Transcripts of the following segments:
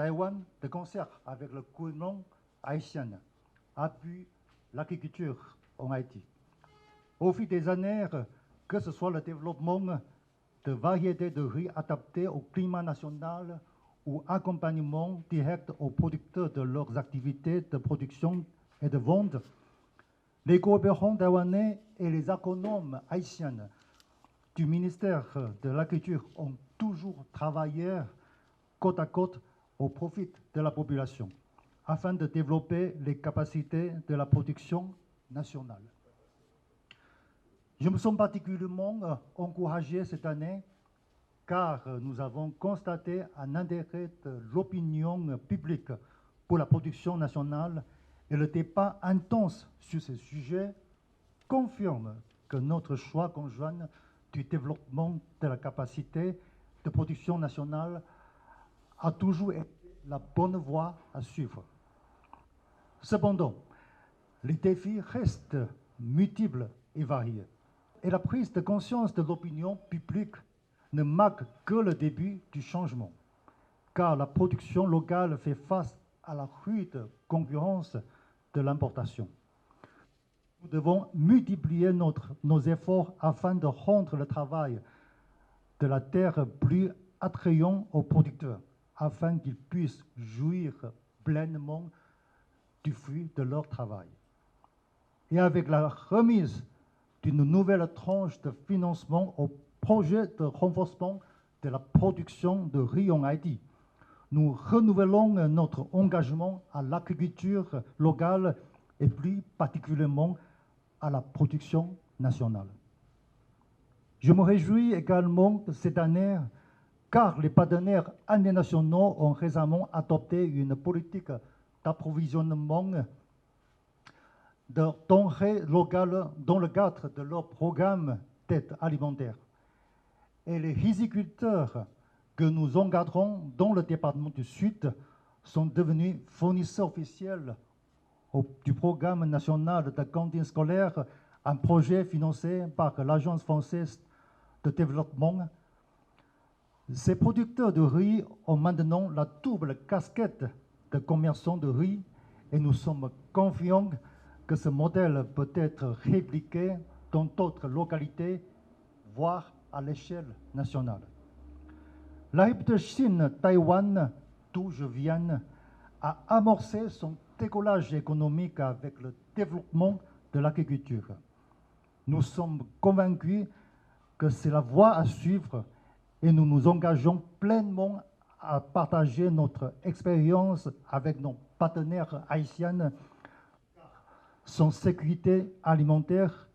Taïwan, de concert avec le gouvernement haïtien, appuie l'agriculture en Haïti. Au fil des années, que ce soit le développement de variétés de riz adaptées au climat national ou accompagnement direct aux producteurs de leurs activités de production et de vente, les coopérants taïwanais et les agronomes haïtiens du ministère de l'Agriculture ont toujours travaillé côte à côte au profit de la population, afin de développer les capacités de la production nationale. Je me sens particulièrement encouragé cette année car nous avons constaté un intérêt de l'opinion publique pour la production nationale et le débat intense sur ce sujet confirme que notre choix conjoint du développement de la capacité de production nationale a toujours été la bonne voie à suivre. Cependant, les défis restent multiples et variés. Et la prise de conscience de l'opinion publique ne marque que le début du changement, car la production locale fait face à la rude concurrence de l'importation. Nous devons multiplier nos efforts afin de rendre le travail de la terre plus attrayant aux producteurs, afin qu'ils puissent jouir pleinement du fruit de leur travail. Et avec la remise d'une nouvelle tranche de financement au projet de renforcement de la production de riz en Haïti, nous renouvelons notre engagement à l'agriculture locale et plus particulièrement à la production nationale. Je me réjouis également cette année car les partenaires internationaux ont récemment adopté une politique d'approvisionnement de denrées locales dans le cadre de leur programme d'aide alimentaire. Et les riziculteurs que nous encadrons dans le département du Sud sont devenus fournisseurs officiels du programme national de cantine scolaire, un projet financé par l'Agence française de développement. Ces producteurs de riz ont maintenant la double casquette de commerçants de riz et nous sommes confiants que ce modèle peut être répliqué dans d'autres localités, voire à l'échelle nationale. La République de Chine, Taïwan, d'où je viens, a amorcé son décollage économique avec le développement de l'agriculture. Nous sommes convaincus que c'est la voie à suivre et nous nous engageons pleinement à partager notre expérience avec nos partenaires haïtiens. Sans sécurité alimentaire,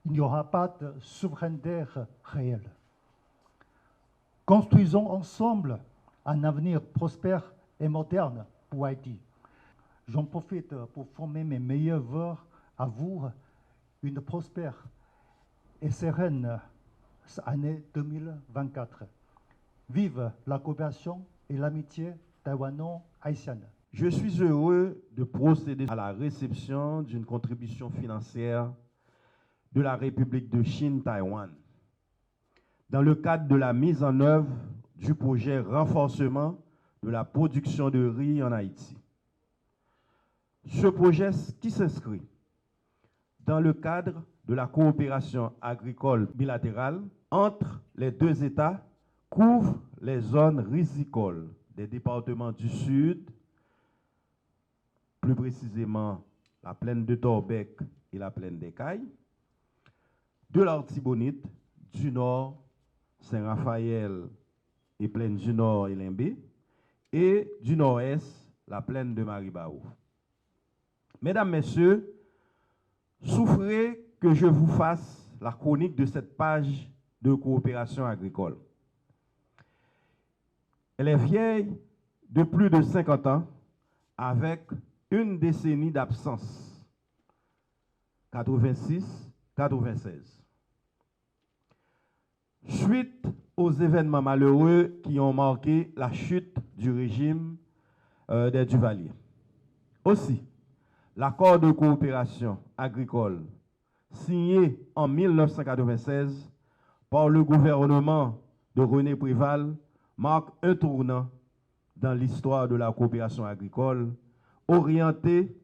il n'y aura pas de souveraineté réelle. Construisons ensemble un avenir prospère et moderne pour Haïti. J'en profite pour former mes meilleurs vœux à vous, une prospère et sereine année 2024. Vive la coopération et l'amitié taïwano-haïtienne. Je suis heureux de procéder à la réception d'une contribution financière de la République de Chine-Taïwan dans le cadre de la mise en œuvre du projet renforcement de la production de riz en Haïti. Ce projet qui s'inscrit dans le cadre de la coopération agricole bilatérale entre les deux États couvre les zones rizicoles des départements du Sud, plus précisément la plaine de Torbec et la plaine des Cayes, de l'Artibonite, du Nord, Saint-Raphaël et plaine du Nord et Limbé, et du Nord-Est, la plaine de Maribao. Mesdames, Messieurs, souffrez que je vous fasse la chronique de cette page de coopération agricole. Elle est vieille de plus de 50 ans, avec une décennie d'absence, 86-96. Suite aux événements malheureux qui ont marqué la chute du régime des Duvalier. Aussi, l'accord de coopération agricole signé en 1996 par le gouvernement de René Préval marque un tournant dans l'histoire de la coopération agricole, orientée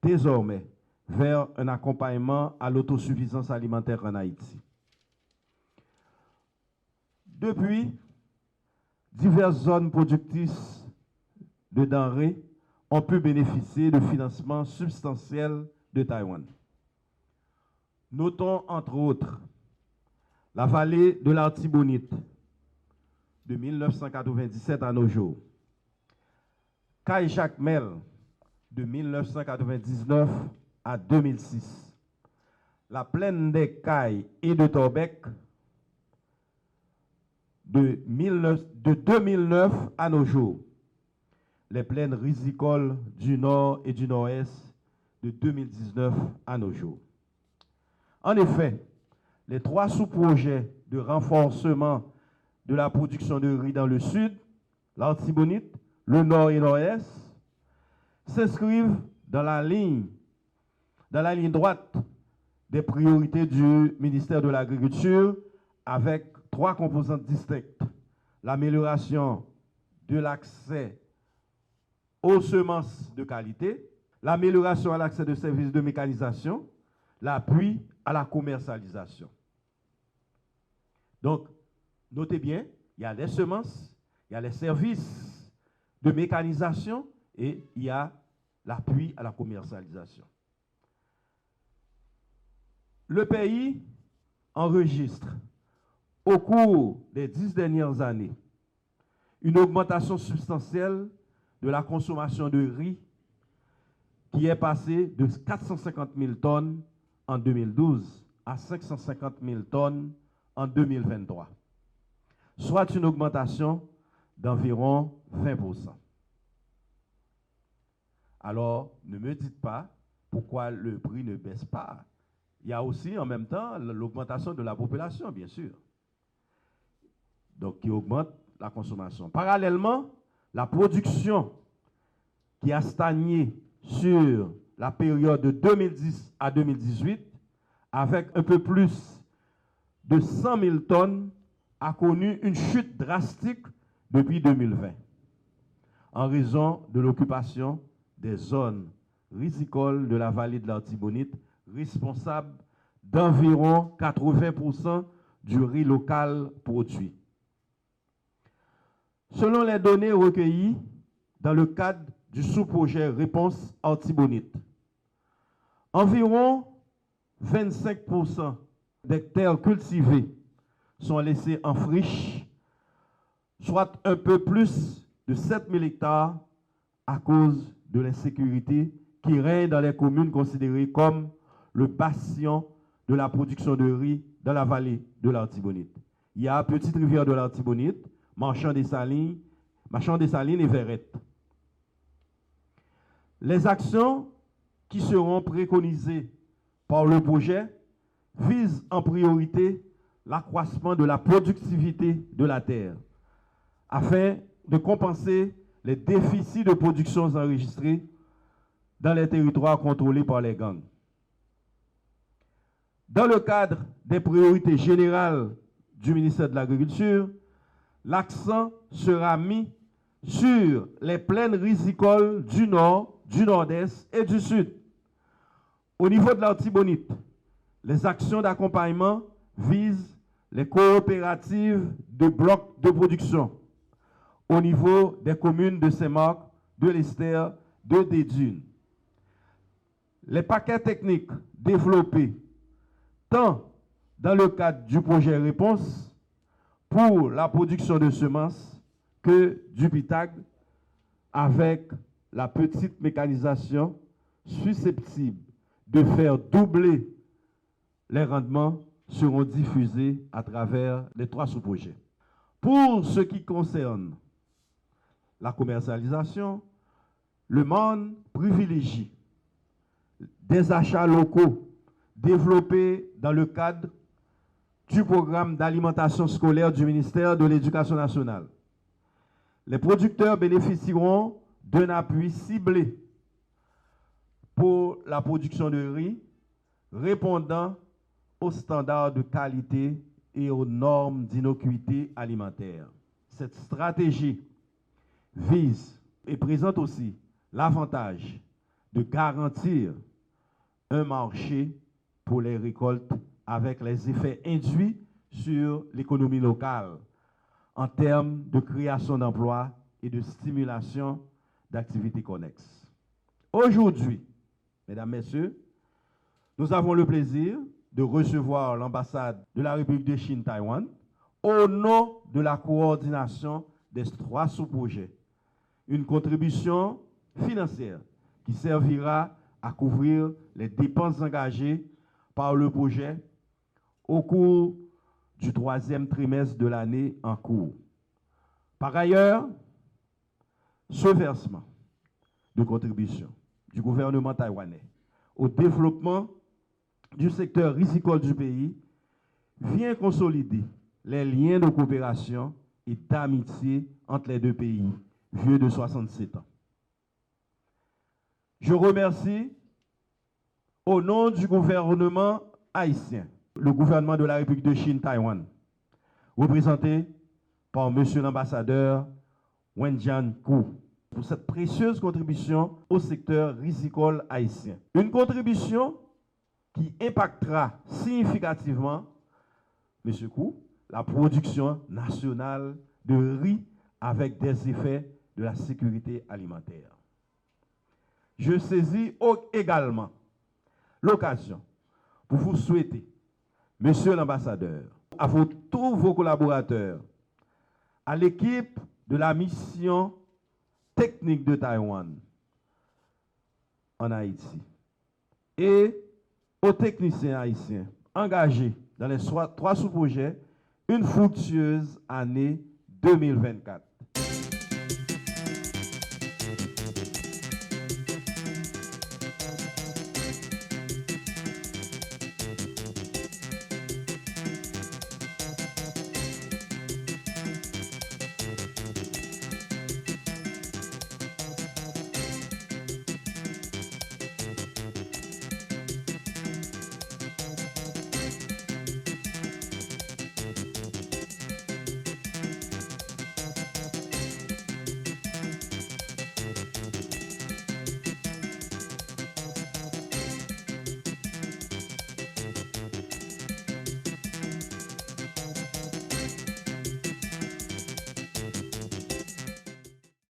désormais vers un accompagnement à l'autosuffisance alimentaire en Haïti. Depuis, diverses zones productrices de denrées ont pu bénéficier de financements substantiels de Taïwan. Notons entre autres la vallée de l'Artibonite de 1997 à nos jours, Caille-Jacmel de 1999 à 2006, la plaine des Cailles et de Torbec de 2009 à nos jours, les plaines rizicoles du nord et du nord-est de 2019 à nos jours. En effet, les 3 sous-projets de renforcement de la production de riz dans le sud, l'Artibonite, le nord et nord-est, s'inscrivent dans la ligne droite des priorités du ministère de l'Agriculture avec 3 composantes distinctes. L'amélioration de l'accès aux semences de qualité, l'amélioration à l'accès de services de mécanisation, l'appui à la commercialisation. Donc, notez bien, il y a les semences, il y a les services de mécanisation et il y a l'appui à la commercialisation. Le pays enregistre au cours des 10 dernières années une augmentation substantielle de la consommation de riz qui est passée de 450 000 tonnes en 2012 à 550 000 tonnes en 2023, soit une augmentation d'environ 20%. Alors, ne me dites pas pourquoi le prix ne baisse pas. Il y a aussi en même temps l'augmentation de la population, bien sûr, donc qui augmente la consommation. Parallèlement, la production qui a stagné sur la période de 2010 à 2018, avec un peu plus de 100 000 tonnes, a connu une chute drastique depuis 2020, en raison de l'occupation des zones rizicoles de la vallée de l'Artibonite, responsable d'environ 80% du riz local produit. Selon les données recueillies dans le cadre du sous-projet Réponse Artibonite, environ 25% des terres cultivées sont laissées en friche, soit un peu plus de 7 000 hectares à cause de l'insécurité qui règne dans les communes considérées comme le bastion de la production de riz dans la vallée de l'Artibonite. Il y a Petite Rivière de l'Artibonite, Marchand des Salines et Verrette. Les actions qui seront préconisées par le projet visent en priorité l'accroissement de la productivité de la terre afin de compenser les déficits de production enregistrés dans les territoires contrôlés par les gangs. Dans le cadre des priorités générales du ministère de l'Agriculture, l'accent sera mis sur les plaines rizicoles du nord, du nord-est et du sud. Au niveau de l'Artibonite, les actions d'accompagnement visent les coopératives de blocs de production au niveau des communes de Saint-Marc, de l'Esther, de Dédune. Les paquets techniques développés tant dans le cadre du projet Réponse pour la production de semences que du PITAG avec la petite mécanisation susceptible de faire doubler les rendements seront diffusés à travers les 3 sous-projets. Pour ce qui concerne la commercialisation, le monde privilégie des achats locaux développés dans le cadre du programme d'alimentation scolaire du ministère de l'Éducation nationale. Les producteurs bénéficieront d'un appui ciblé pour la production de riz répondant aux standards de qualité et aux normes d'innocuité alimentaire. Cette stratégie vise et présente aussi l'avantage de garantir un marché pour les récoltes avec les effets induits sur l'économie locale en termes de création d'emplois et de stimulation d'activités connexes. Aujourd'hui, mesdames, messieurs, nous avons le plaisir de recevoir l'ambassade de la République de Chine, Taïwan, au nom de la coordination des 3 sous-projets. Une contribution financière qui servira à couvrir les dépenses engagées par le projet au cours du 3e trimestre de l'année en cours. Par ailleurs, ce versement de contribution du gouvernement taïwanais au développement du secteur risicole du pays vient consolider les liens de coopération et d'amitié entre les 2 pays, vieux de 67 ans. Je remercie, au nom du gouvernement haïtien, le gouvernement de la République de Chine, Taïwan, représenté par M. l'ambassadeur Wen Jianku, pour cette précieuse contribution au secteur risicole haïtien. Une contribution qui impactera significativement, M. Kou, la production nationale de riz avec des effets de la sécurité alimentaire. Je saisis également l'occasion pour vous souhaiter, Monsieur l'ambassadeur, à tous vos collaborateurs, à l'équipe de la mission technique de Taïwan en Haïti et aux techniciens haïtiens engagés dans les 3 sous-projets, une fructueuse année 2024.